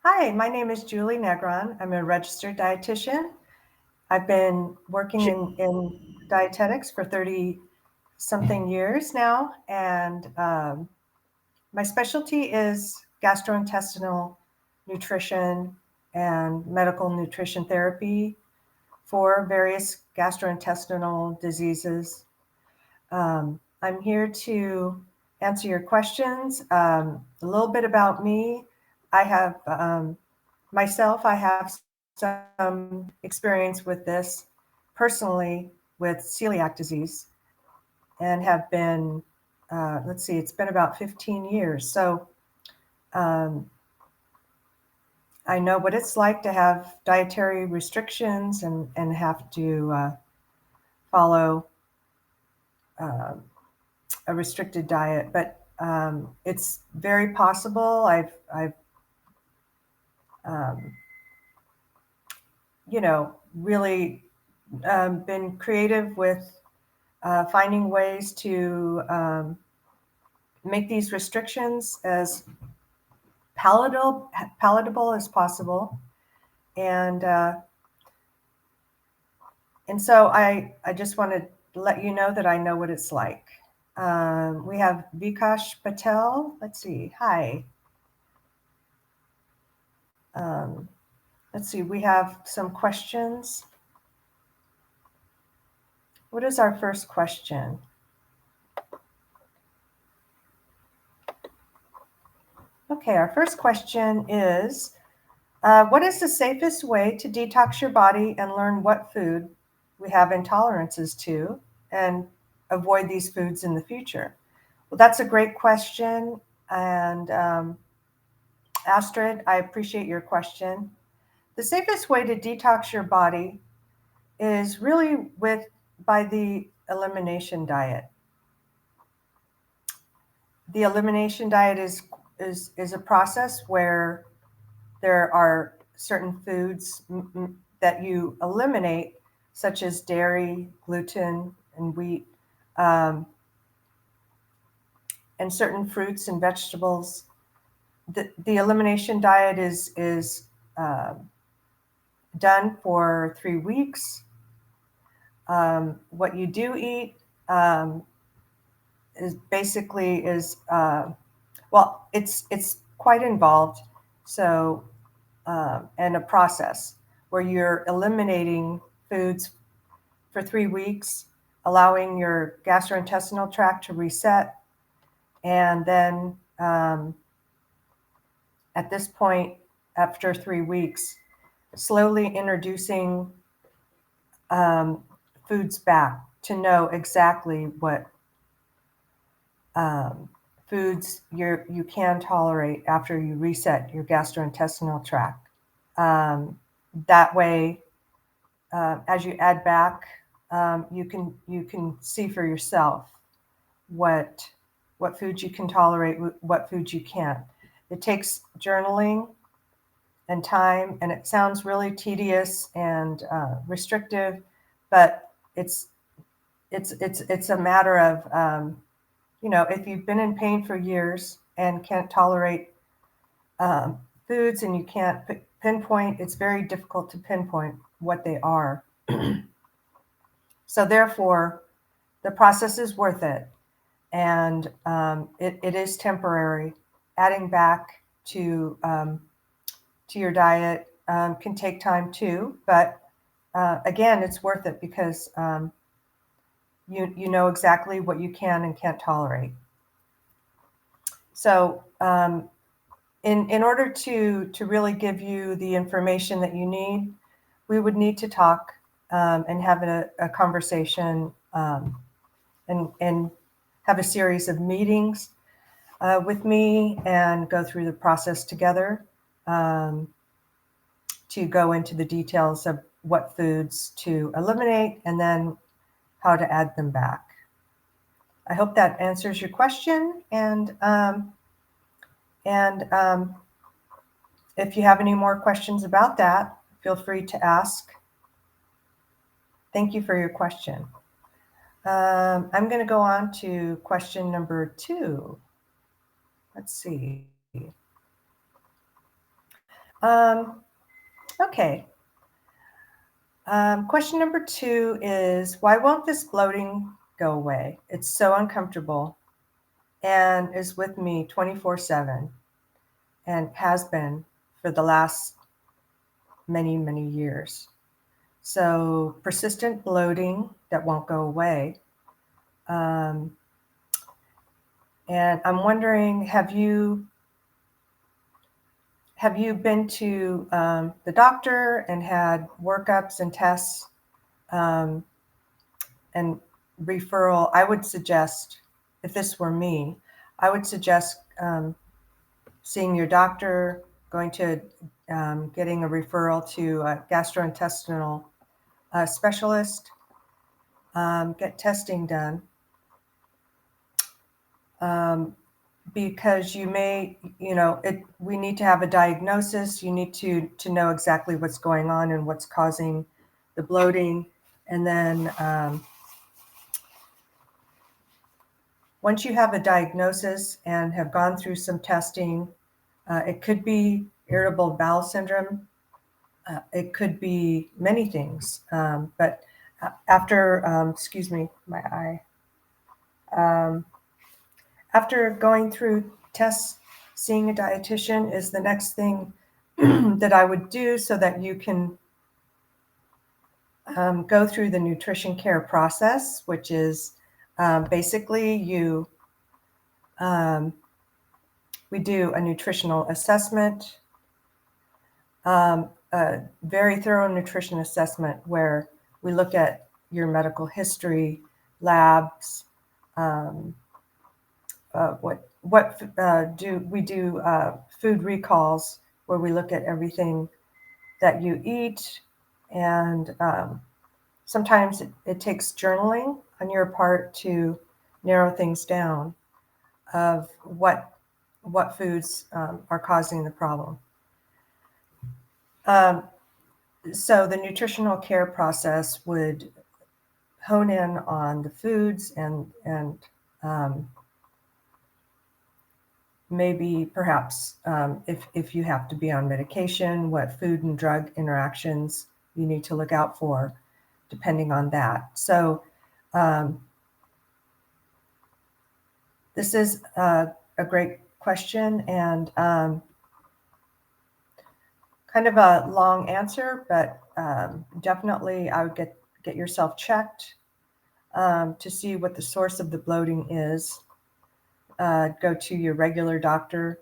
Hi, my name is Julie Negron. I'm a registered dietitian. I've been working in dietetics for 30 something years now, and my specialty is gastrointestinal nutrition and medical nutrition therapy for various gastrointestinal diseases. I'm here to answer your questions. A little bit about me. I have I have some experience with this personally with celiac disease and have been, let's see, it's been about 15 years. So um, I know what it's like to have dietary restrictions and have to follow uh, a restricted diet, but it's very possible. I've um, really been creative with finding ways to make these restrictions as palatable as possible. And and so I just want to let you know that I know what it's like. We have Vikash Patel. Let's see. Hi. Um, let's see. We have some questions. What is our first question? Okay, our first question is what is the safest way to detox your body and learn what food we have intolerances to and avoid these foods in the future? Well, that's a great question. And Astrid, I appreciate your question. The safest way to detox your body is really by the elimination diet. The elimination diet is a process where there are certain foods that you eliminate, such as dairy, gluten, and wheat, um, and certain fruits and vegetables. The elimination diet is uh, done for 3 weeks. What you do eat um, is basically is well, it's quite involved. So and a process where you're eliminating foods for 3 weeks, allowing your gastrointestinal tract to reset, and then at this point, after 3 weeks, slowly introducing um, foods back to know exactly what um, foods you can tolerate after you reset your gastrointestinal tract. Um, that way, as you add back, you can see for yourself what what foods you can tolerate, what foods you can't. It takes journaling and time, and it sounds really tedious and restrictive, but it's it's a matter of if you've been in pain for years and can't tolerate um, foods and you can't pinpoint, it's very difficult to pinpoint what they are. So therefore, the process is worth it, and it is temporary. Adding back to to your diet can take time too, but again, it's worth it because you know exactly what you can and can't tolerate. So in order to really give you the information that you need, we would need to talk and have a conversation and have a series of meetings with me and go through the process together um, to go into the details of what foods to eliminate and then how to add them back. I hope that answers your question. And if you have any more questions about that, feel free to ask. Thank you for your question. I'm going to go on to question number 2. Let's see. Okay. Question number 2 is, why won't this bloating go away? It's so uncomfortable and is with me 24/7 and has been for the last many, many years. So persistent bloating that won't go away. Um, and I'm wondering, have you been to the doctor and had workups and tests um, and referral? I would suggest, if this were me, I would suggest seeing your doctor, going to getting a referral to a gastrointestinal specialist, get testing done. Um, because we need to have a diagnosis. You need to know exactly what's going on and what's causing the bloating. And then once you have a diagnosis and have gone through some testing, it could be irritable bowel syndrome. It could be many things. But after, excuse me, my eye. Um, After going through tests, seeing a dietitian is the next thing that I would do so that you can go through the nutrition care process, which is basically um, we do a nutritional assessment, a very thorough nutrition assessment where we look at your medical history, labs, um, what do we do food recalls where we look at everything that you eat, and sometimes it takes journaling on your part to narrow things down of what foods are causing the problem. Um, so the nutritional care process would hone in on the foods and um, maybe perhaps if you have to be on medication, what food and drug interactions you need to look out for, depending on that. So um, this is a great question and kind of a long answer, but definitely I would get yourself checked to see what the source of the bloating is. Go to your regular doctor.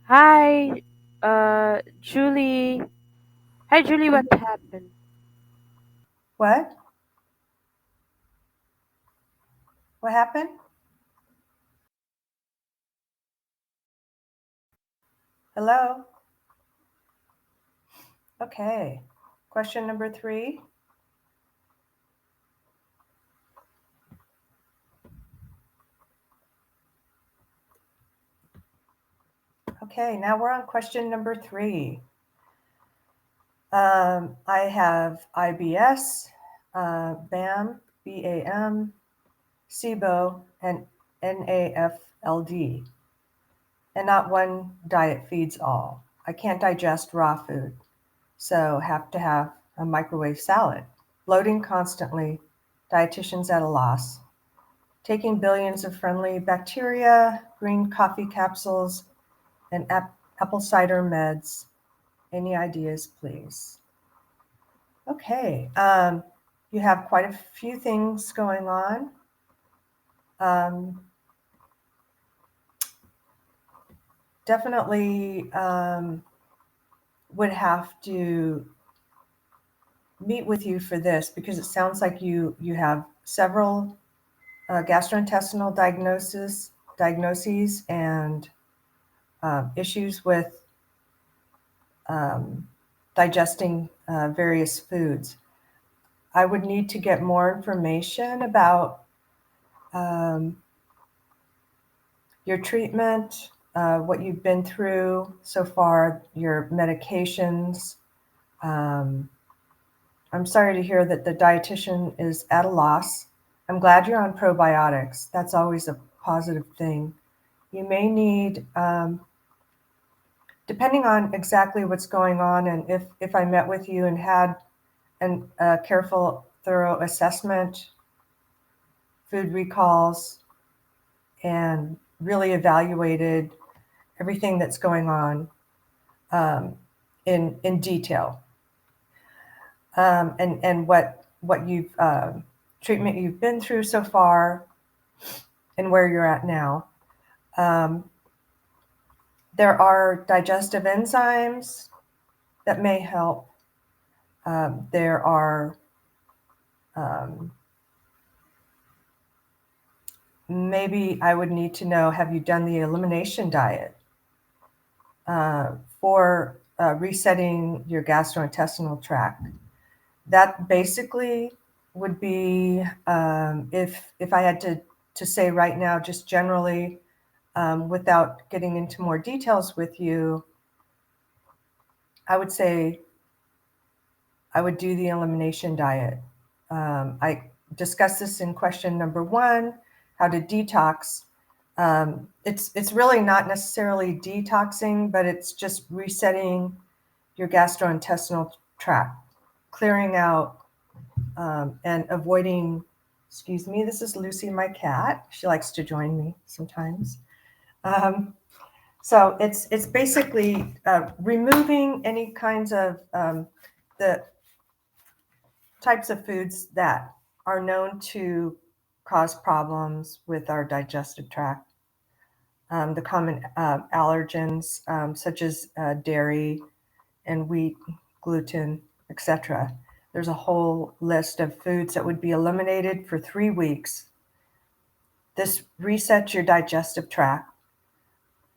Hi, Julie. Hi, Julie. What happened? What? What happened? Hello? Okay. Question number 3. Okay, now we're on question number 3. I have IBS, BAM, BAM, SIBO, and NAFLD. And not one diet feeds all. I can't digest raw food, so have to have a microwave salad. Bloating constantly, dietitians at a loss. Taking billions of friendly bacteria, green coffee capsules, and apple cider meds. Any ideas, please? Okay, you have quite a few things going on. Definitely would have to meet with you for this because it sounds like you have several gastrointestinal diagnoses and issues with digesting various foods. I would need to get more information about your treatment, what you've been through so far, your medications. I'm sorry to hear that the dietitian is at a loss. I'm glad you're on probiotics. That's always a positive thing. You may need, depending on exactly what's going on, and if I met with you and had a careful, thorough assessment, food recalls, and really evaluated everything that's going on in detail, and what you've treatment you've been through so far, and where you're at now. There are digestive enzymes that may help. There are maybe I would need to know, have you done the elimination diet for resetting your gastrointestinal tract? That basically would be, if I had to say right now, just generally, without getting into more details with you, I would say I would do the elimination diet. I discussed this in question number 1, how to detox. It's really not necessarily detoxing, but it's just resetting your gastrointestinal tract, clearing out and avoiding, excuse me, this is Lucy, my cat. She likes to join me sometimes. So it's basically removing any kinds of the types of foods that are known to cause problems with our digestive tract. The common allergens such as dairy and wheat, gluten, etc. There's a whole list of foods that would be eliminated for 3 weeks. This resets your digestive tract.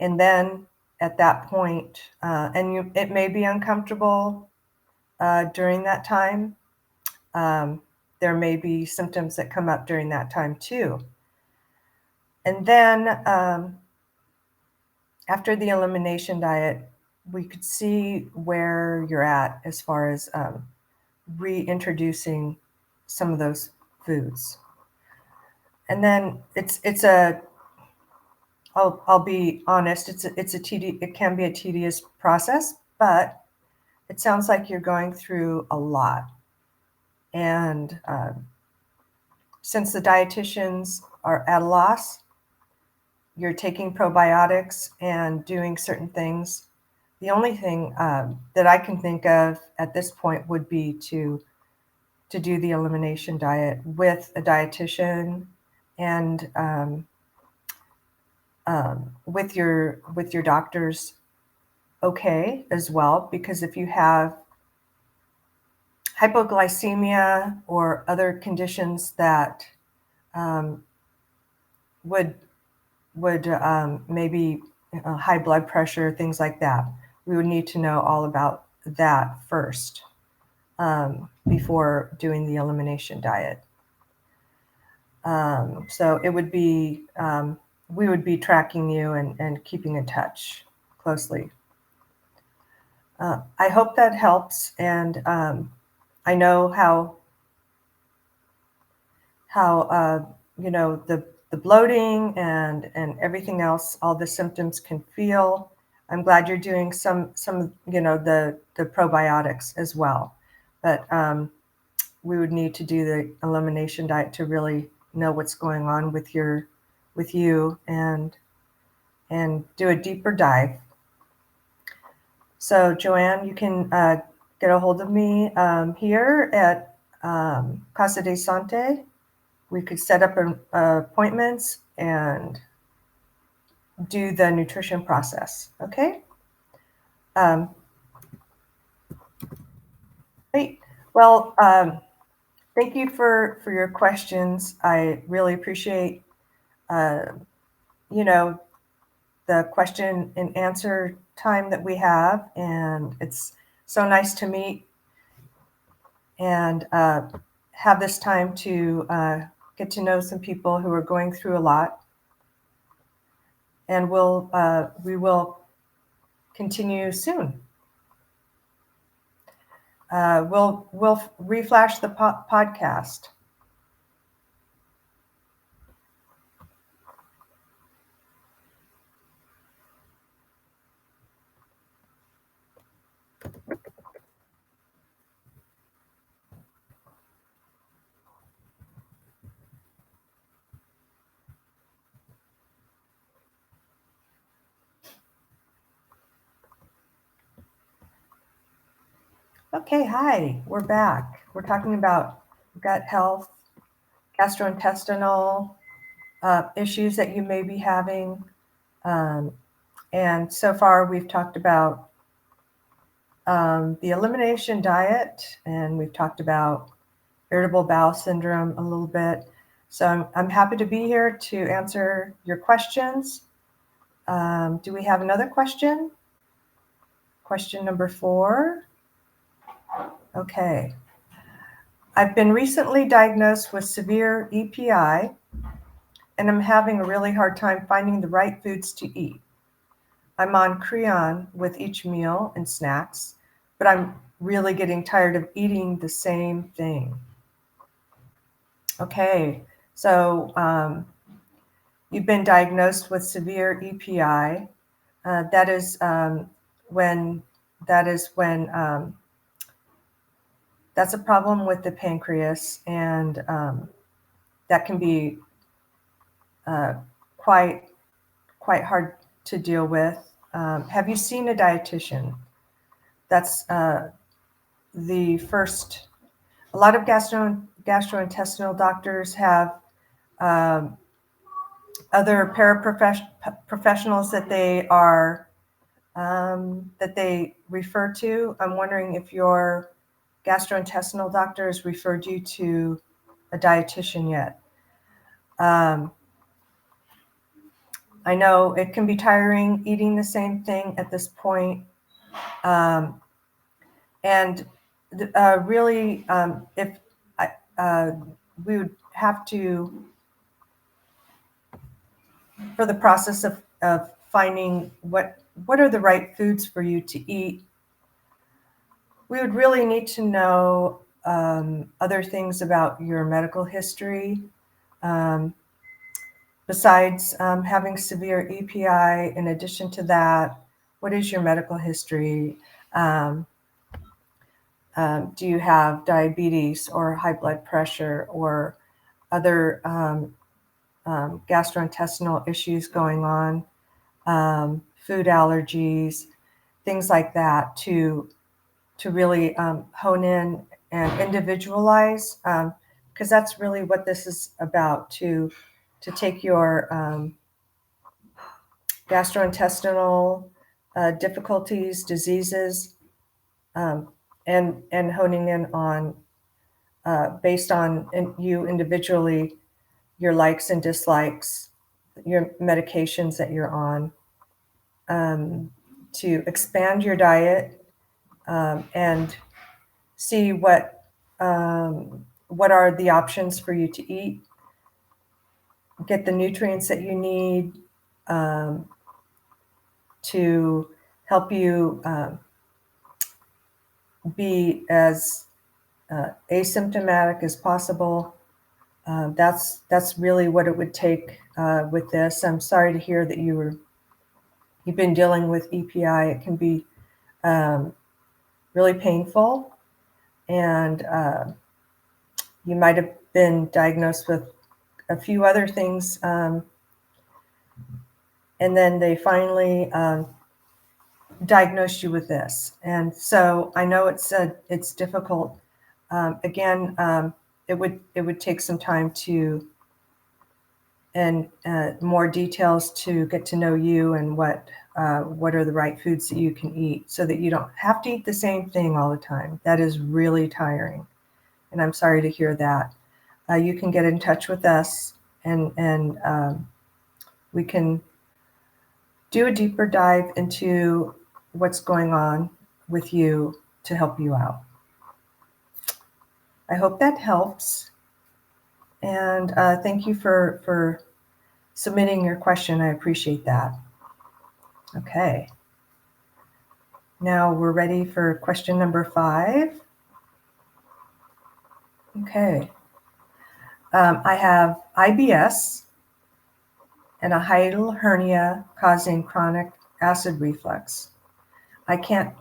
And then at that point, it may be uncomfortable during that time. There may be symptoms that come up during that time too. And then after the elimination diet, we could see where you're at as far as reintroducing some of those foods. And then I'll be honest, it can be a tedious process, but it sounds like you're going through a lot. And since the dietitians are at a loss, you're taking probiotics and doing certain things. The only thing that I can think of at this point would be to do the elimination diet with a dietitian and with your doctors, okay, as well, because if you have hypoglycemia or other conditions that would maybe high blood pressure, things like that, we would need to know all about that first before doing the elimination diet. So it would be, we would be tracking you and keeping in touch closely. I hope that helps, and I know how the bloating and everything else, all the symptoms can feel. I'm glad you're doing some the probiotics as well, but we would need to do the elimination diet to really know what's going on with you and do a deeper dive. So Joanne, you can get a hold of me here at Casa de Sante. We could set up appointments and do the nutrition process. Okay. Great. Well, thank you for your questions. I really appreciate you know the question and answer time that we have, and it's so nice to meet and have this time to get to know some people who are going through a lot. And we will continue soon. We'll reflash the podcast. Okay, hi, we're back. We're talking about gut health, gastrointestinal issues that you may be having. And so far, we've talked about the elimination diet, and we've talked about irritable bowel syndrome a little bit. So I'm happy to be here to answer your questions. Do we have another question? Question number 4. Okay. I've been recently diagnosed with severe EPI, and I'm having a really hard time finding the right foods to eat. I'm on Creon with each meal and snacks, but I'm really getting tired of eating the same thing. Okay, so you've been diagnosed with severe EPI. That is when that's a problem with the pancreas, and that can be quite hard to deal with. Have you seen a dietitian? That's the first. A lot of gastrointestinal doctors have other paraprofessionals that they are that they refer to. I'm wondering if your gastrointestinal doctor has referred you to a dietitian yet. I know it can be tiring eating the same thing at this point. And really, if we would have to, for the process of finding what are the right foods for you to eat, we would really need to know other things about your medical history. Besides having severe EPI, in addition to that, what is your medical history? Do you have diabetes or high blood pressure or other gastrointestinal issues going on, food allergies, things like that, to really hone in and individualize, because that's really what this is about, to take your gastrointestinal difficulties, diseases, and honing in on, based on you individually, your likes and dislikes, your medications that you're on, to expand your diet, and see what are the options for you to eat, get the nutrients that you need, to help you be as asymptomatic as possible. That's really what it would take with this. I'm sorry to hear that you've been dealing with EPI. It can be really painful, and you might have been diagnosed with a few other things, and then they finally diagnosed you with this. And so I know it's difficult. Again, it would take some time to and more details to get to know you and what are the right foods that you can eat, so that you don't have to eat the same thing all the time. That is really tiring, and I'm sorry to hear that. You can get in touch with us, and we can do a deeper dive into what's going on with you to help you out. I hope that helps, and thank you for submitting your question. I appreciate that. Okay. Now we're ready for question number 5. Okay. I have IBS and a hiatal hernia causing chronic acid reflux. I can't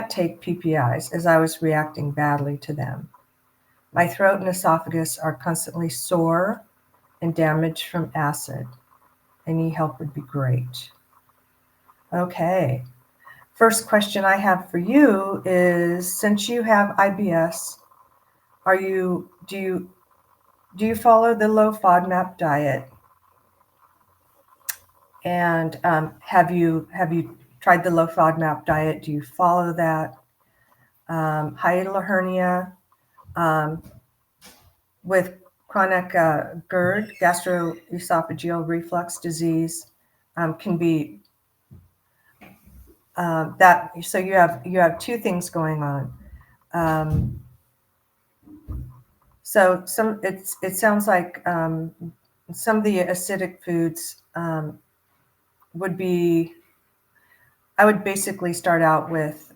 take PPIs as I was reacting badly to them. My throat and esophagus are constantly sore and damaged from acid. Any help would be great. Okay. First question I have for you is, since you have IBS, do you follow the low FODMAP diet? And have you tried the low FODMAP diet? Do you follow that? Hiatal hernia with chronic GERD, gastroesophageal reflux disease, can be that. So you have two things going on. So it sounds like some of the acidic foods would be. I would basically start out with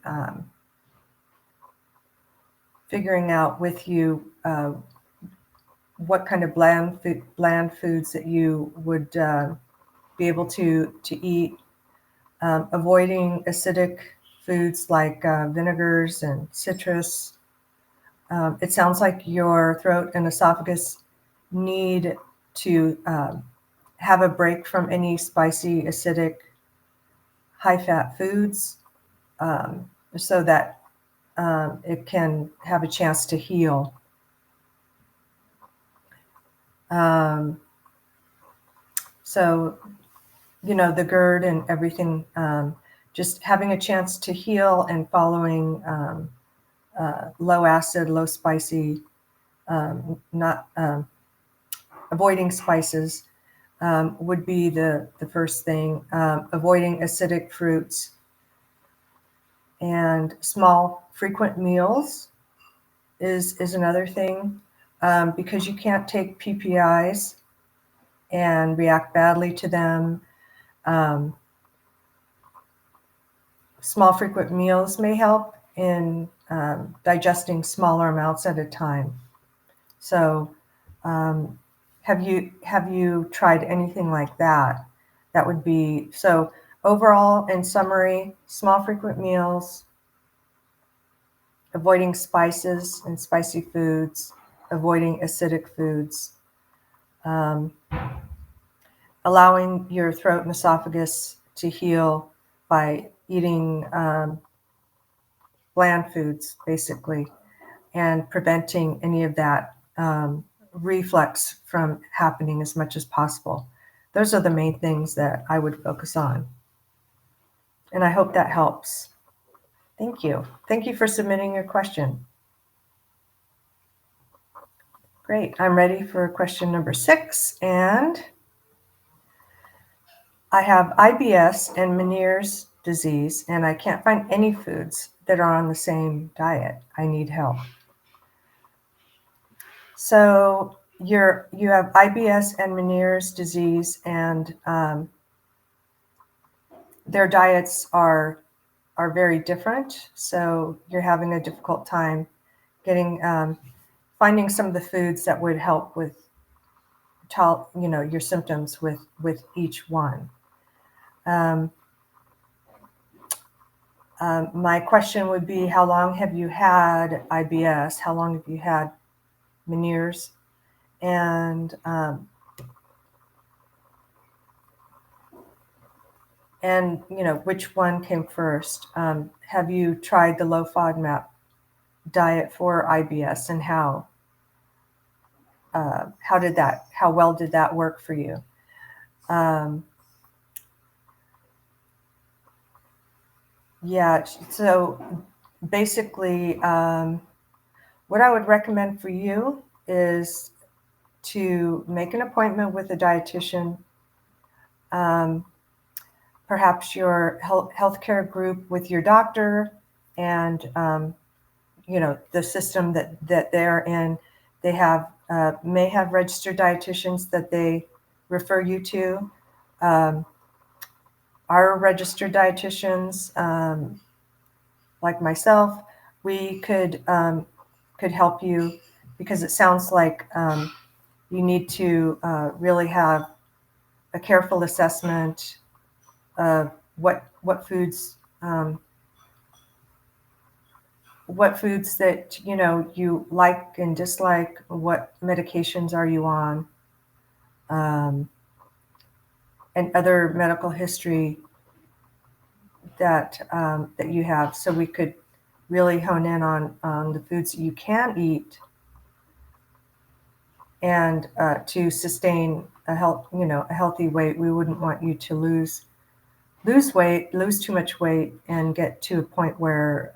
figuring out with you what kind of bland foods that you would be able to eat, avoiding acidic foods like vinegars and citrus. It sounds like your throat and esophagus need to have a break from any spicy, acidic, high-fat foods, so that it can have a chance to heal. So, the GERD and everything, just having a chance to heal and following low acid, low spicy, not avoiding spices would be the first thing. Avoiding acidic fruits and small, frequent meals is another thing, because you can't take PPIs and react badly to them. Small, frequent meals may help in digesting smaller amounts at a time. So, have you tried anything like that? That would be so. Overall, in summary, small, frequent meals, avoiding spices and spicy foods, avoiding acidic foods, allowing your throat and esophagus to heal by eating bland foods, basically, and preventing any of that reflux from happening as much as possible. Those are the main things that I would focus on. And I hope that helps. Thank you. Thank you for submitting your question. Great. I'm ready for question number 6. And I have IBS and Meniere's disease, and I can't find any foods that are on the same diet. I need help. So you have IBS and Meniere's disease, and their diets are very different. So you're having a difficult time getting finding some of the foods that would help with your symptoms with each one. Um, my question would be, how long have you had IBS? How long have you had Meniere's? And which one came first? Have you tried the low FODMAP diet for IBS, and how how well did that work for you? Yeah, so basically, what I would recommend for you is to make an appointment with a dietitian, um, perhaps your healthcare group with your doctor, and the system that they're in. They have may have registered dietitians that they refer you to. Um, our registered dietitians, like myself, we could help you, because it sounds like you need to really have a careful assessment of what foods that you like and dislike, what medications are you on, um, and other medical history that you have, so we could really hone in on the foods that you can eat, and to sustain a healthy weight. We wouldn't want you to lose weight, lose too much weight, and get to a point where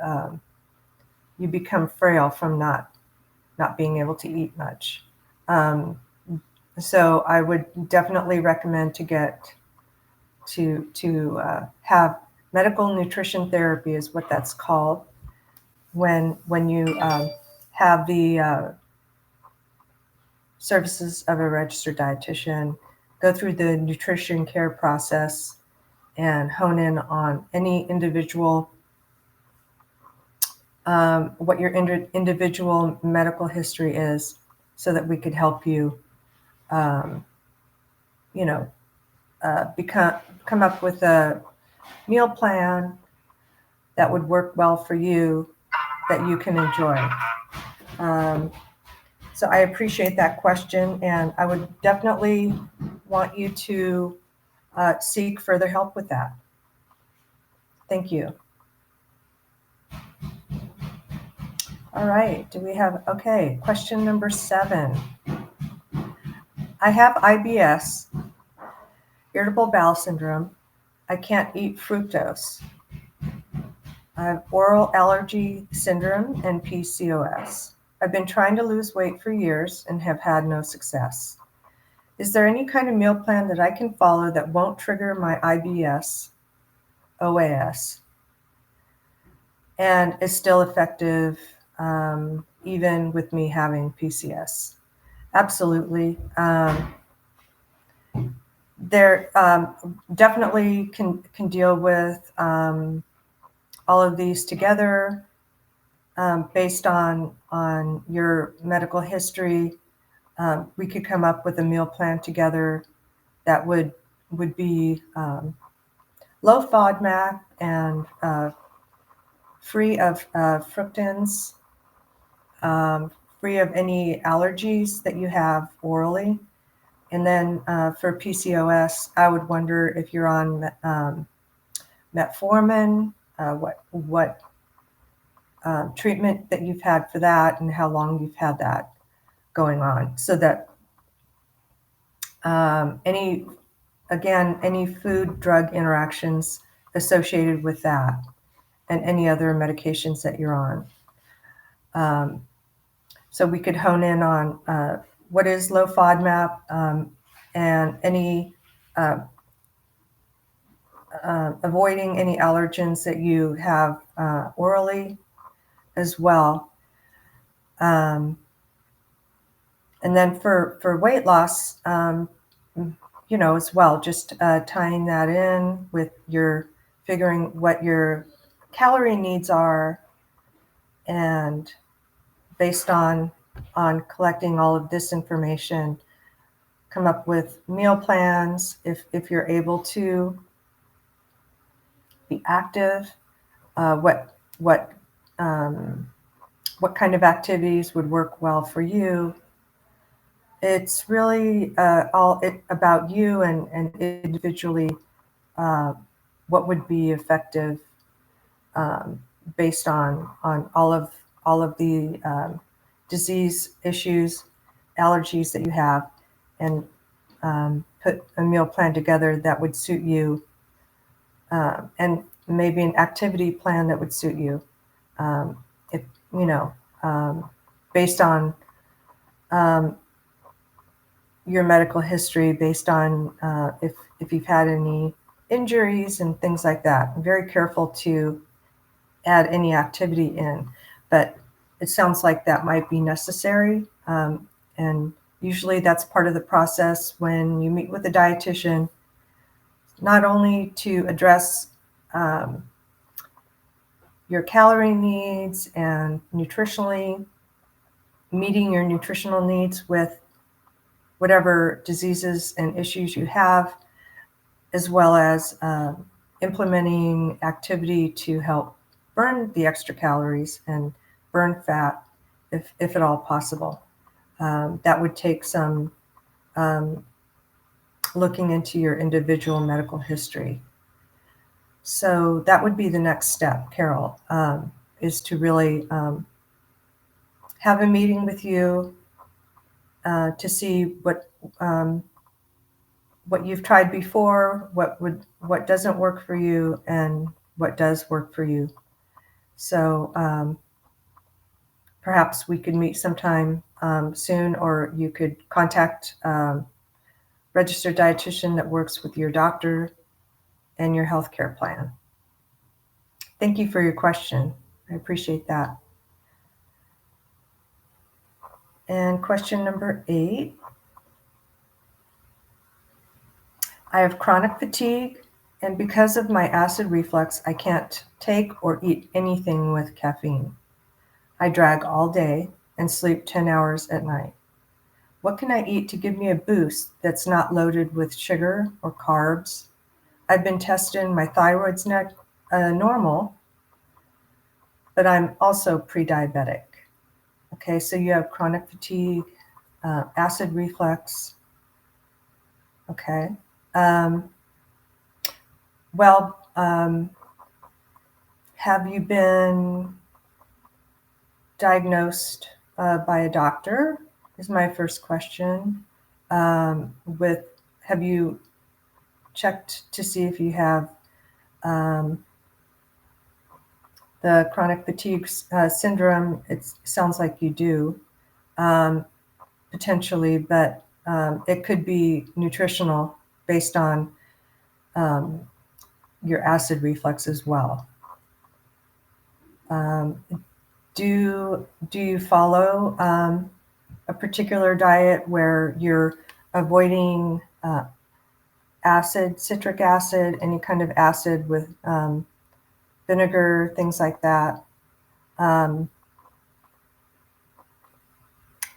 you become frail from not being able to eat much. Um, so I would definitely recommend to have medical nutrition therapy, is what that's called, when you have the services of a registered dietitian, go through the nutrition care process, and hone in on any individual, what your individual medical history is, so that we could help you, um, you know, come up with a meal plan that would work well for you, that you can enjoy. Um, so I appreciate that question, and I would definitely want you to seek further help with that. Thank you. All right, do we have, okay, question number 7. I have IBS, irritable bowel syndrome. I can't eat fructose. I have oral allergy syndrome and PCOS. I've been trying to lose weight for years and have had no success. Is there any kind of meal plan that I can follow that won't trigger my IBS, OAS, and is still effective, even with me having PCS? Absolutely. There definitely can deal with all of these together, based on your medical history. We could come up with a meal plan together that would be low FODMAP and free of fructans, free of any allergies that you have orally. And then for PCOS, I would wonder if you're on metformin, what treatment that you've had for that, and how long you've had that going on, so that any food drug interactions associated with that, and any other medications that you're on. So we could hone in on what is low FODMAP, and any avoiding any allergens that you have orally as well. And then for weight loss, as well, just tying that in with your figuring what your calorie needs are, and based on collecting all of this information, come up with meal plans if you're able to be active. What kind of activities would work well for you? It's really about you and individually what would be effective um, based on all of the disease issues, allergies that you have, and put a meal plan together that would suit you, and maybe an activity plan that would suit you. If you know, based on um, your medical history, based on if you've had any injuries and things like that. I'm very careful to add any activity in, but it sounds like that might be necessary. And usually that's part of the process when you meet with a dietitian, not only to address um, your calorie needs and nutritionally meeting your nutritional needs with whatever diseases and issues you have, as well as implementing activity to help burn the extra calories and burn fat if at all possible. That would take some um, looking into your individual medical history. So that would be the next step, Carol, is to really have a meeting with you to see what you've tried before, what doesn't work for you, and what does work for you. So perhaps we could meet sometime soon, or you could contact registered dietitian that works with your doctor and your healthcare plan. Thank you for your question. I appreciate that. And question number 8. I have chronic fatigue, and because of my acid reflux, I can't take or eat anything with caffeine. I drag all day and sleep 10 hours at night. What can I eat to give me a boost that's not loaded with sugar or carbs? I've been tested, my thyroid's normal, but I'm also pre-diabetic. Okay, so you have chronic fatigue, acid reflux. Okay. Um, well, have you been diagnosed by a doctor? Is my first question. Have you checked to see if you have the chronic fatigue syndrome? It sounds like you do, potentially, but it could be nutritional based on your acid reflux as well. Do you follow a particular diet where you're avoiding citric acid, any kind of acid with vinegar, things like that?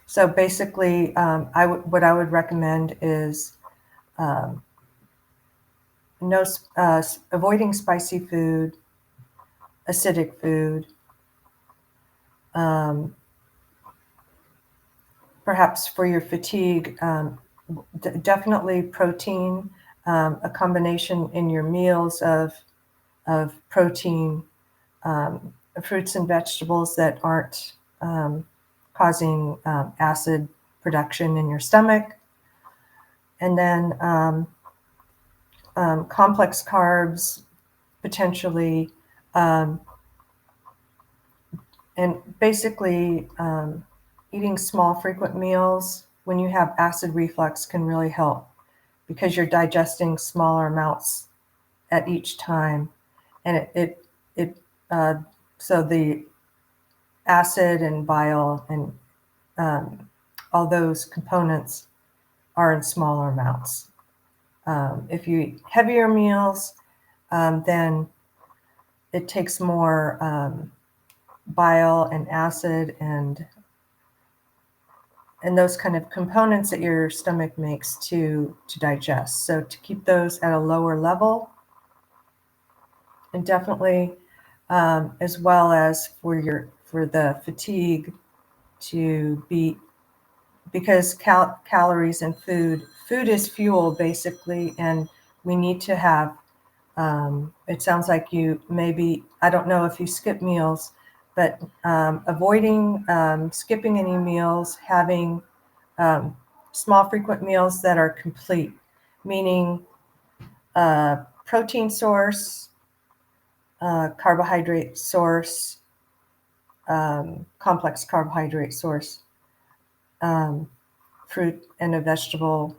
So basically, what I would recommend is avoiding spicy food, acidic food, perhaps for your fatigue, definitely protein, a combination in your meals of protein, fruits and vegetables that aren't causing acid production in your stomach, and then complex carbs, potentially, and basically eating small, frequent meals when you have acid reflux can really help because you're digesting smaller amounts at each time, and so the acid and bile and all those components are in smaller amounts. If you eat heavier meals, then it takes more bile and acid and those kind of components that your stomach makes to digest. So to keep those at a lower level, and definitely as well as for the fatigue to be, because calories and food is fuel basically, and we need to have. It sounds like you maybe, I don't know if you skip meals, but avoiding skipping any meals, having small frequent meals that are complete, meaning protein source, carbohydrate source, complex carbohydrate source, um, fruit and a vegetable,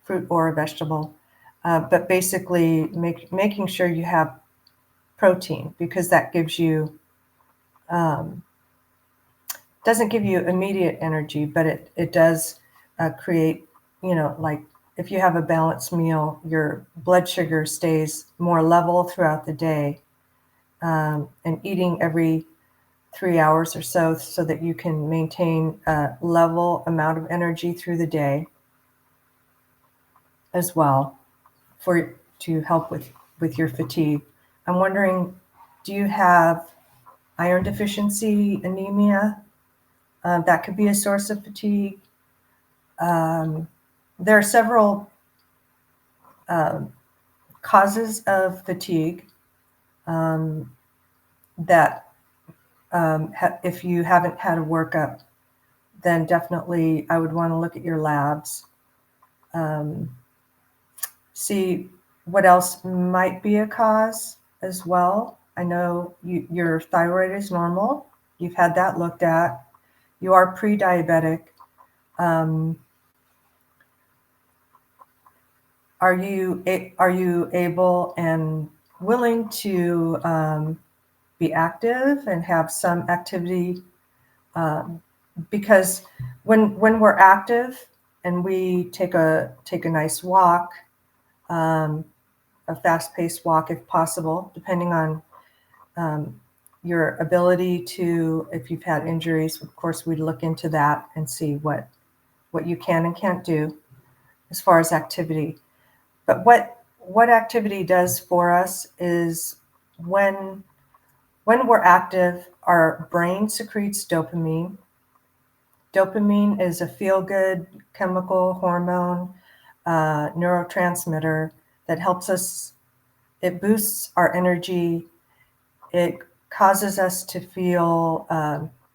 fruit or a vegetable. But basically making sure you have protein, because that gives you, um, doesn't give you immediate energy, but it does create, like if you have a balanced meal, your blood sugar stays more level throughout the day, and eating every 3 hours or so that you can maintain a level amount of energy through the day as well, for to help with your fatigue. I'm wondering, do you have iron deficiency anemia? That could be a source of fatigue. Um, there are several um, causes of fatigue um, that, if you haven't had a workup, then definitely I would want to look at your labs, um, see what else might be a cause as well. I know your thyroid is normal. You've had that looked at. You are pre-diabetic. Um, are you able and willing to be active and have some activity? Um, because when we're active and we take a nice walk, um, a fast-paced walk if possible, depending on um, your ability to. If you've had injuries, of course, we'd look into that and see what you can and can't do as far as activity. But what activity does for us is when we're active, our brain secretes dopamine. Dopamine is a feel-good chemical hormone, neurotransmitter that helps us. It boosts our energy. It causes us to feel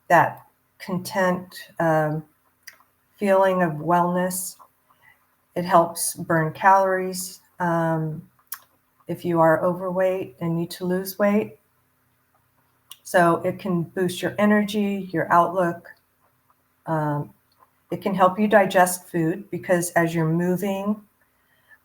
that content feeling of wellness. It helps burn calories. If you are overweight and need to lose weight, so it can boost your energy, your outlook. Um, it can help you digest food, because as you're moving,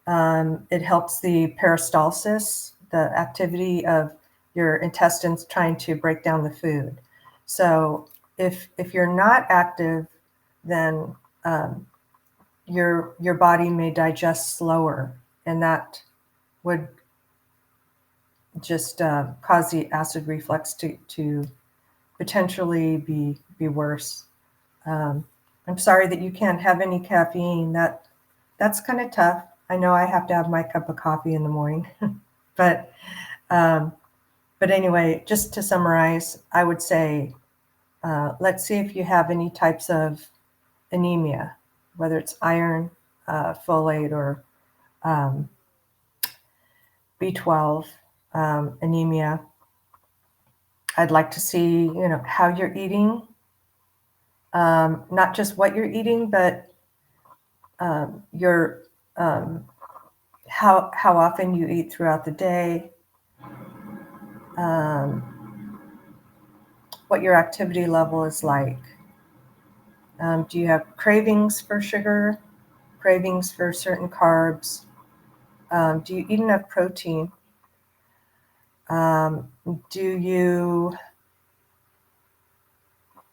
it helps the peristalsis, the activity of your intestines trying to break down the food. So if you're not active, then your body may digest slower, and that would just cause the acid reflux to potentially be worse. Um, I'm sorry that you can't have any caffeine. That's kind of tough. I know I have to have my cup of coffee in the morning, but um, but anyway, just to summarize, I would say let's see if you have any types of anemia, whether it's iron, folate, or um, B12 anemia. I'd like to see, how you're eating, not just what you're eating, but your how often you eat throughout the day, um, what your activity level is like. Do you have cravings for sugar, cravings for certain carbs? Do you eat enough protein? Um, do you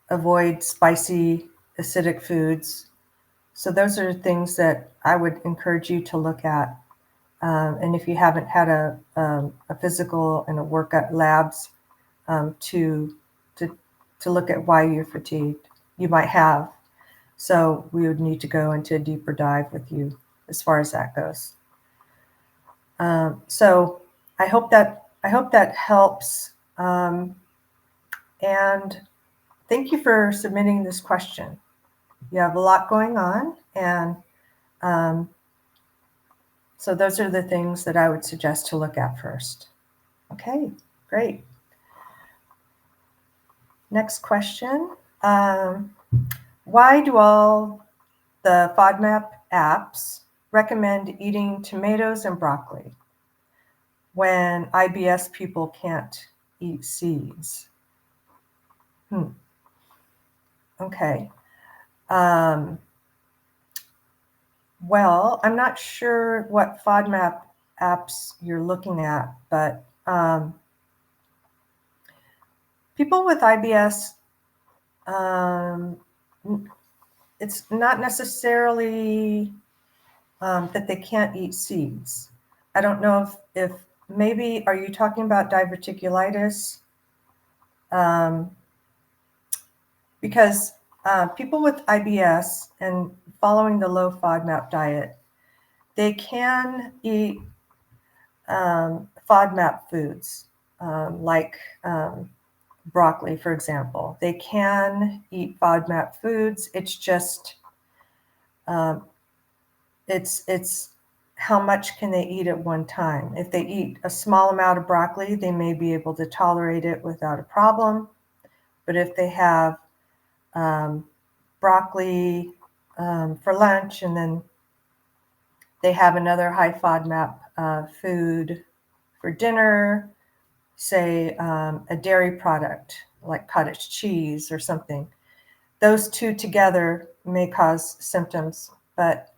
avoid spicy, acidic foods? So those are things that I would encourage you to look at. And if you haven't had a physical and a workup labs to look at why you're fatigued, you might have. So we would need to go into a deeper dive with you as far as that goes. So I hope that helps. And thank you for submitting this question. You have a lot going on, and so those are the things that I would suggest to look at first. Okay, great. Next question. Why do all the FODMAP apps recommend eating tomatoes and broccoli when IBS people can't eat seeds? Okay. Well, I'm not sure what FODMAP apps you're looking at, but people with IBS, it's not necessarily that they can't eat seeds. I don't know if maybe, are you talking about diverticulitis? Because people with IBS and following the low FODMAP diet, they can eat FODMAP foods like broccoli, for example. They can eat FODMAP foods. It's just it's how much can they eat at one time. If they eat a small amount of broccoli, they may be able to tolerate it without a problem. But if they have broccoli for lunch and then they have another high FODMAP food for dinner, say a dairy product like cottage cheese or something, those two together may cause symptoms, but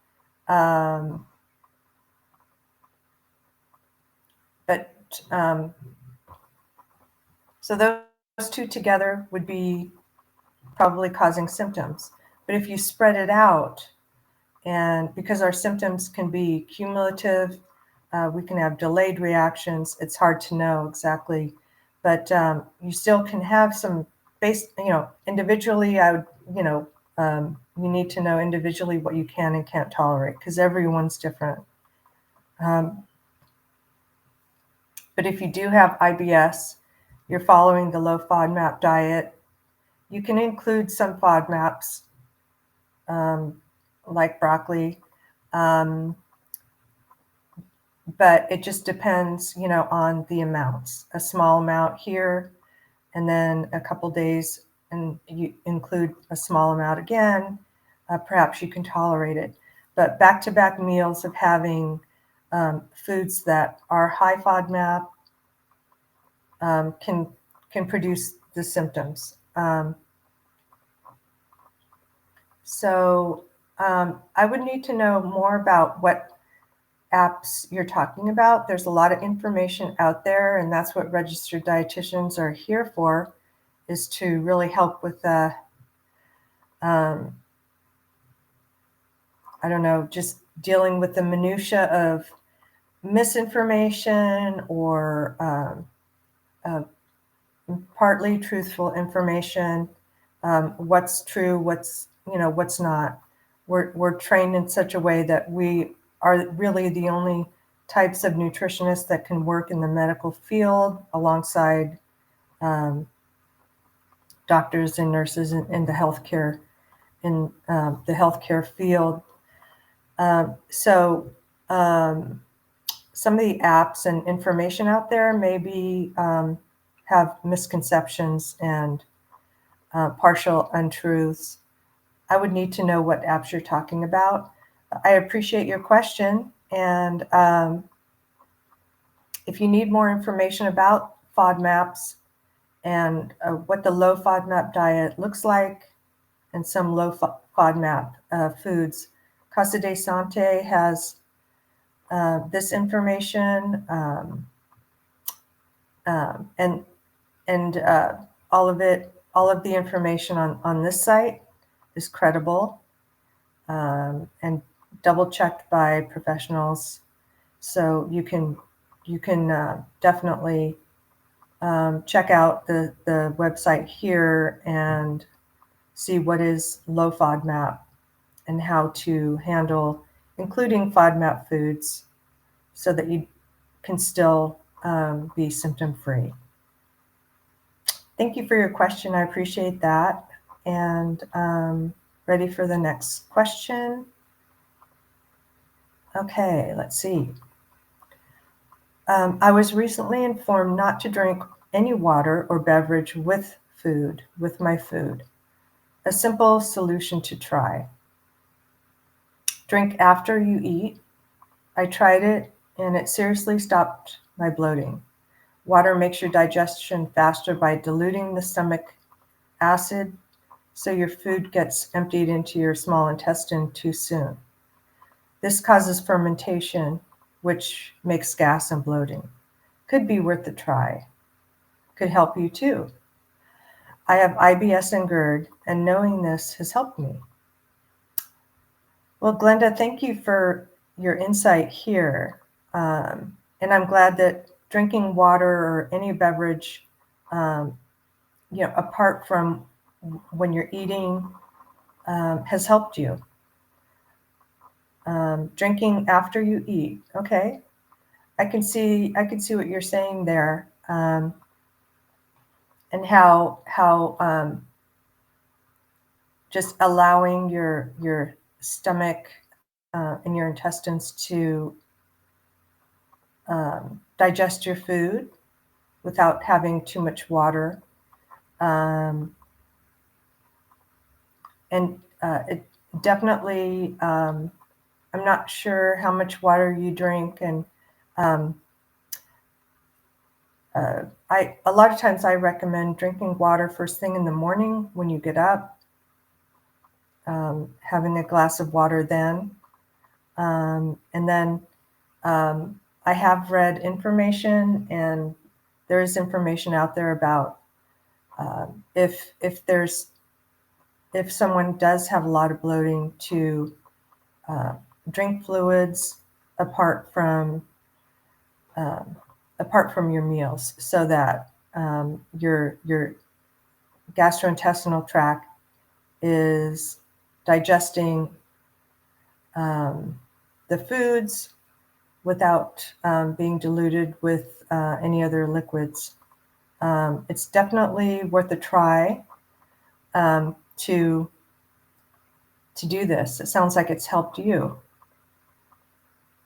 so those two together would be probably causing symptoms. But if you spread it out, and because our symptoms can be cumulative, we can have delayed reactions. It's hard to know exactly, but you still can have some individually. I would, you need to know individually what you can and can't tolerate because everyone's different. But if you do have IBS, you're following the low FODMAP diet, you can include some FODMAPs like broccoli. But it just depends, on the amounts. A small amount here, and then a couple days, and you include a small amount again. Perhaps you can tolerate it. But back-to-back meals of having foods that are high FODMAP can produce the symptoms. So I would need to know more about what apps you're talking about. There's a lot of information out there, and that's what registered dietitians are here for, is to really help with just dealing with the minutia of misinformation or partly truthful information, what's true, what's not. We're trained in such a way that we are really the only types of nutritionists that can work in the medical field alongside doctors and nurses in the healthcare field. So some of the apps and information out there maybe have misconceptions and partial untruths. I would need to know what apps you're talking about. I appreciate your question, and if you need more information about FODMAPs and what the low FODMAP diet looks like and some low FODMAP foods, Casa de Sante has this information and all of the information on this site is credible and double checked by professionals So you can definitely check out the website here and see what is low FODMAP and how to handle, including FODMAP foods, so that you can still be symptom free. Thank you for your question. I appreciate that. And ready for the next question. Okay, let's see. I was recently informed not to drink any water or beverage with my food. A simple solution to try. Drink after you eat. I tried it and it seriously stopped my bloating. Water makes your digestion faster by diluting the stomach acid, so your food gets emptied into your small intestine too soon. This causes fermentation, which makes gas and bloating. Could be worth a try. Could help you too. I have IBS and GERD, and knowing this has helped me. Well, Glenda, thank you for your insight here. And I'm glad that drinking water or any beverage, apart from when you're eating, has helped you. Drinking after you eat, okay. I can see what you're saying there, and how just allowing your stomach and your intestines to digest your food without having too much water, and it definitely. I'm not sure how much water you drink, and a lot of times I recommend drinking water first thing in the morning when you get up, having a glass of water then. And then I have read information, and there is information out there about if someone does have a lot of bloating, to drink fluids apart from your meals, so that your gastrointestinal tract is digesting the foods without being diluted with any other liquids. It's definitely worth a try to do this. It sounds like it's helped you.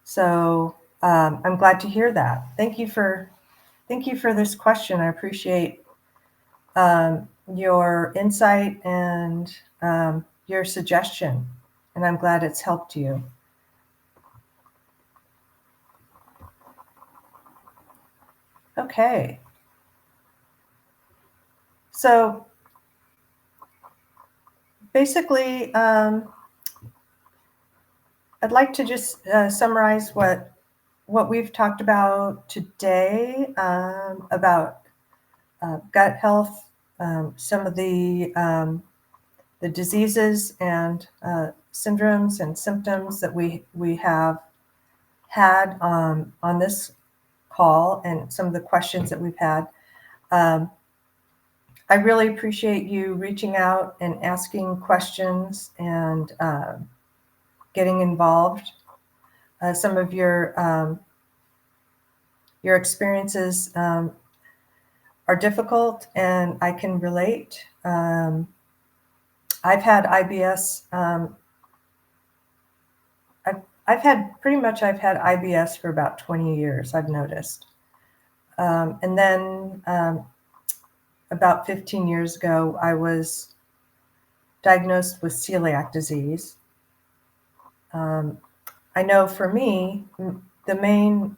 So I'm glad to hear that. Thank you for this question. I appreciate your insight and your suggestion, and I'm glad it's helped you. Okay. So basically, I'd like to just summarize what we've talked about today, about gut health, some of the diseases and syndromes and symptoms that we have had on this call, and some of the questions that we've had. I really appreciate you reaching out and asking questions and getting involved. Some of your experiences are difficult, and I can relate. I've had IBS. I've had IBS for about 20 years, I've noticed. And then about 15 years ago, I was diagnosed with celiac disease. I know for me, the main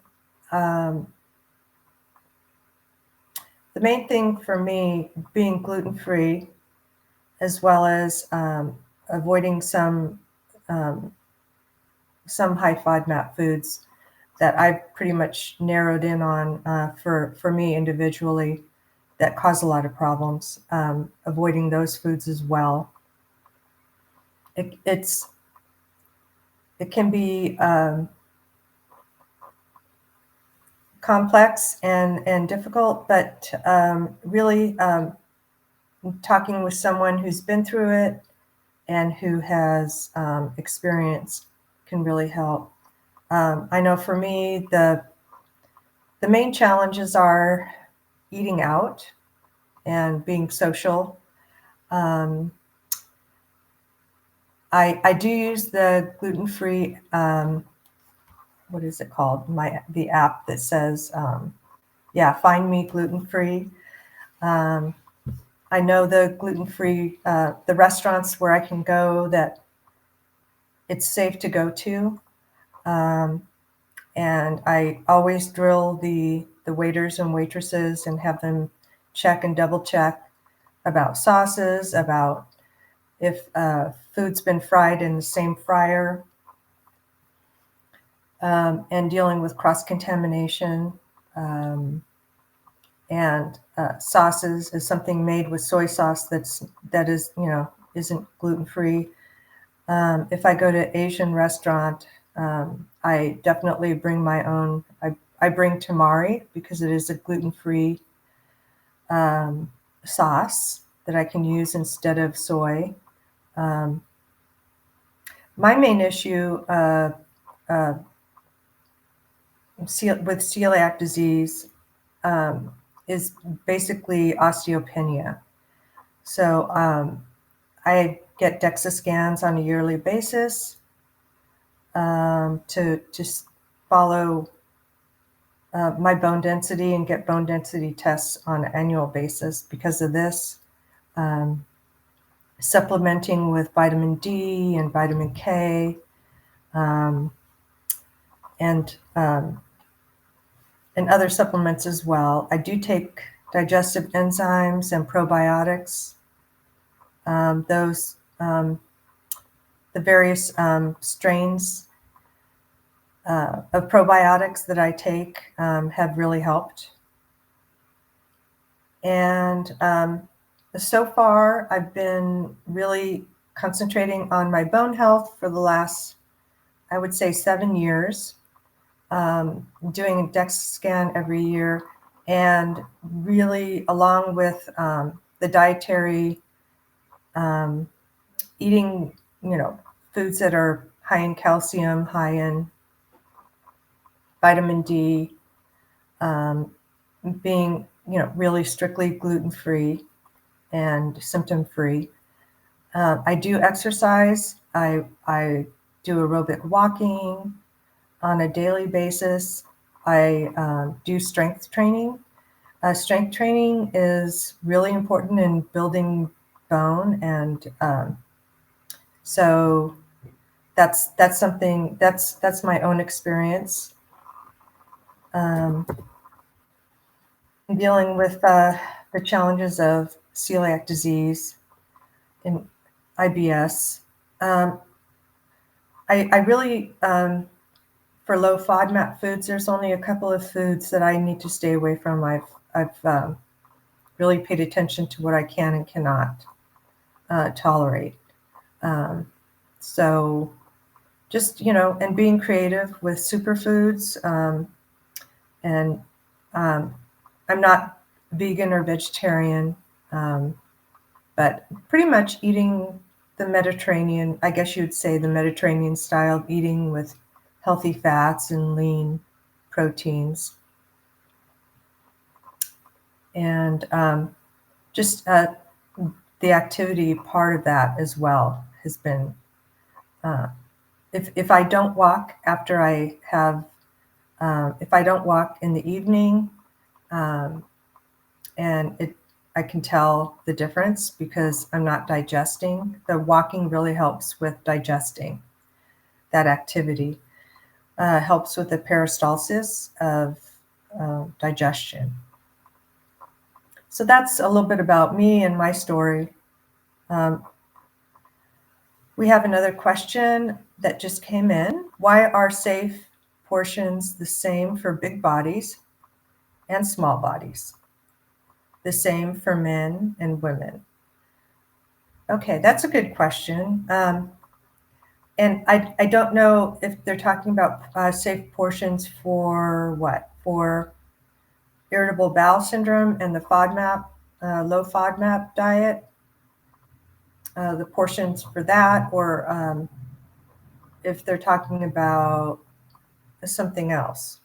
thing for me, being gluten-free, as well as avoiding some high FODMAP foods that I've pretty much narrowed in on for me individually, that cause a lot of problems. Avoiding those foods as well. It can be complex and difficult, but really talking with someone who's been through it and who has experience can really help. I know for me, the main challenges are eating out and being social. Um, I do use the gluten-free, what is it called? The app that says, Find Me Gluten-Free. Um, I know the gluten-free, the restaurants where I can go that it's safe to go to. Um, and I always drill the waiters and waitresses and have them check and double check about sauces, about if food's been fried in the same fryer, and dealing with cross-contamination. And sauces is something made with soy sauce that is, isn't gluten-free. If I go to Asian restaurant, I definitely bring my own. I bring tamari because it is a gluten-free sauce that I can use instead of soy. My main issue with celiac disease is basically osteopenia. So I get DEXA scans on a yearly basis to follow my bone density and get bone density tests on an annual basis because of this. Supplementing with vitamin D and vitamin K, and other supplements as well. I do take digestive enzymes and probiotics. The various strains of probiotics that I take have really helped. And so far, I've been really concentrating on my bone health for the last, I would say, 7 years, doing a DEXA scan every year, and really, along with the dietary, eating, foods that are high in calcium, high in vitamin D, being, really strictly gluten-free and symptom-free. I do exercise. I do aerobic walking on a daily basis. I do strength training. Strength training is really important in building bone, and so that's something that's my own experience. Dealing with the challenges of celiac disease and IBS. I really, for low FODMAP foods, there's only a couple of foods that I need to stay away from. I've really paid attention to what I can and cannot tolerate. So just, and being creative with superfoods. And I'm not vegan or vegetarian, but pretty much eating the Mediterranean, I guess you'd say the Mediterranean style eating with healthy fats and lean proteins. And just the activity part of that as well has been, if I don't walk after I have, if I don't walk in the evening, and I can tell the difference because I'm not digesting. The walking really helps with digesting. That activity helps with the peristalsis of digestion. So that's a little bit about me and my story. We have another question that just came in. Why are safe portions the same for big bodies and small bodies? The same for men and women? Okay, that's a good question. And I don't know if they're talking about safe portions for what? for irritable bowel syndrome and the FODMAP, low FODMAP diet, the portions for that, or if they're talking about something else.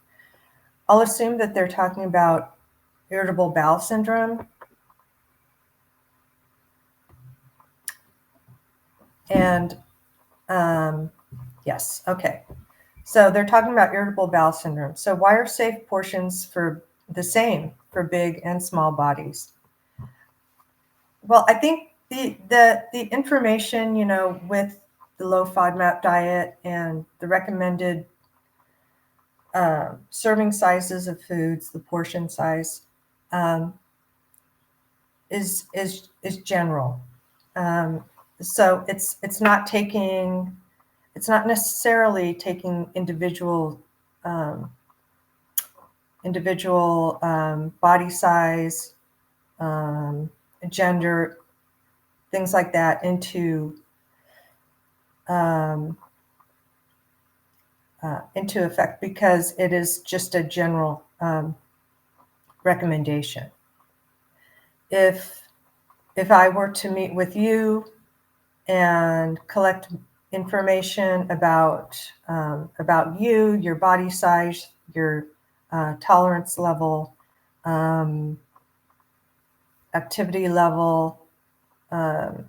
I'll assume that they're talking about irritable bowel syndrome. And yes, okay. So they're talking about irritable bowel syndrome. So why are safe portions for the same for big and small bodies? Well, I think the information, with the low FODMAP diet and the recommended serving sizes of foods, the portion size, is general. So it's not necessarily taking individual body size, gender, things like that into effect, because it is just a general recommendation. If I were to meet with you and collect information about you, your body size, your tolerance level, activity level, and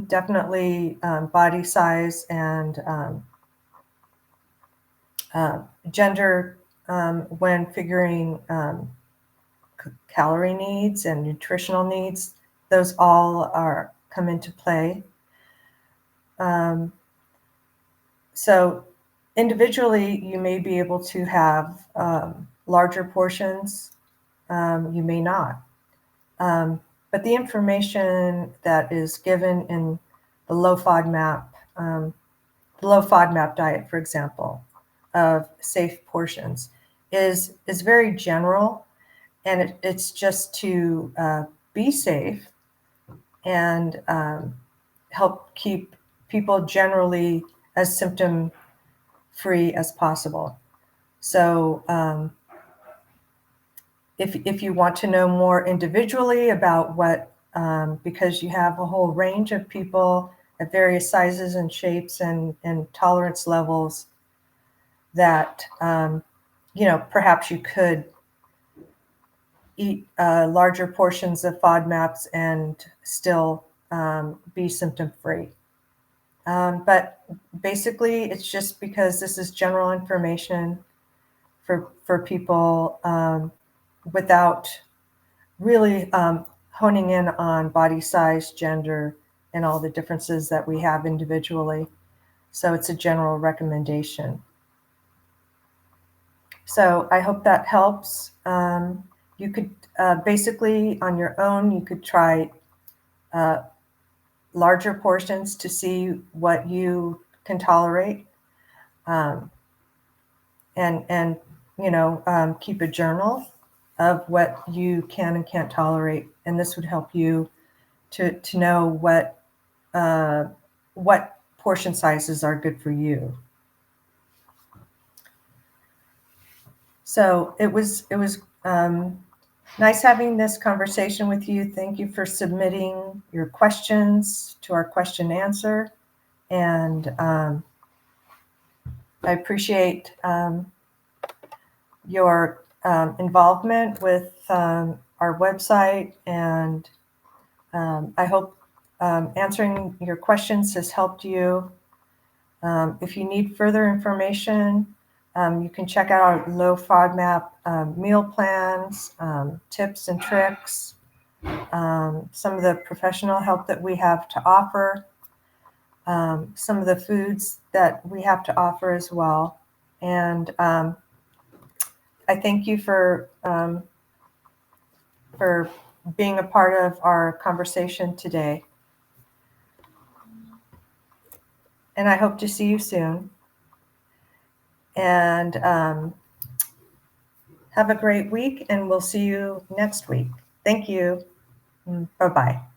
definitely body size and gender when figuring calorie needs and nutritional needs. Those all come into play. So individually, you may be able to have larger portions. You may not. But the information that is given in the low FODMAP diet, for example, of safe portions, is very general, and it's just to be safe and help keep people generally as symptom-free as possible. So if you want to know more individually about what, because you have a whole range of people at various sizes and shapes and tolerance levels, that perhaps you could eat larger portions of FODMAPs and still be symptom-free. But basically, it's just because this is general information for people, without really honing in on body size, gender, and all the differences that we have individually. So it's a general recommendation. So I hope that helps. You could basically, on your own, you could try larger portions to see what you can tolerate, and keep a journal of what you can and can't tolerate, and this would help you to know what portion sizes are good for you. So it was nice having this conversation with you. Thank you for submitting your questions to our question answer, and I appreciate your involvement with our website, and I hope answering your questions has helped you. If you need further information, you can check out our low FODMAP meal plans, tips and tricks, some of the professional help that we have to offer, some of the foods that we have to offer as well. And I thank you for being a part of our conversation today. And I hope to see you soon. And have a great week, and we'll see you next week. Thank you. Bye-bye.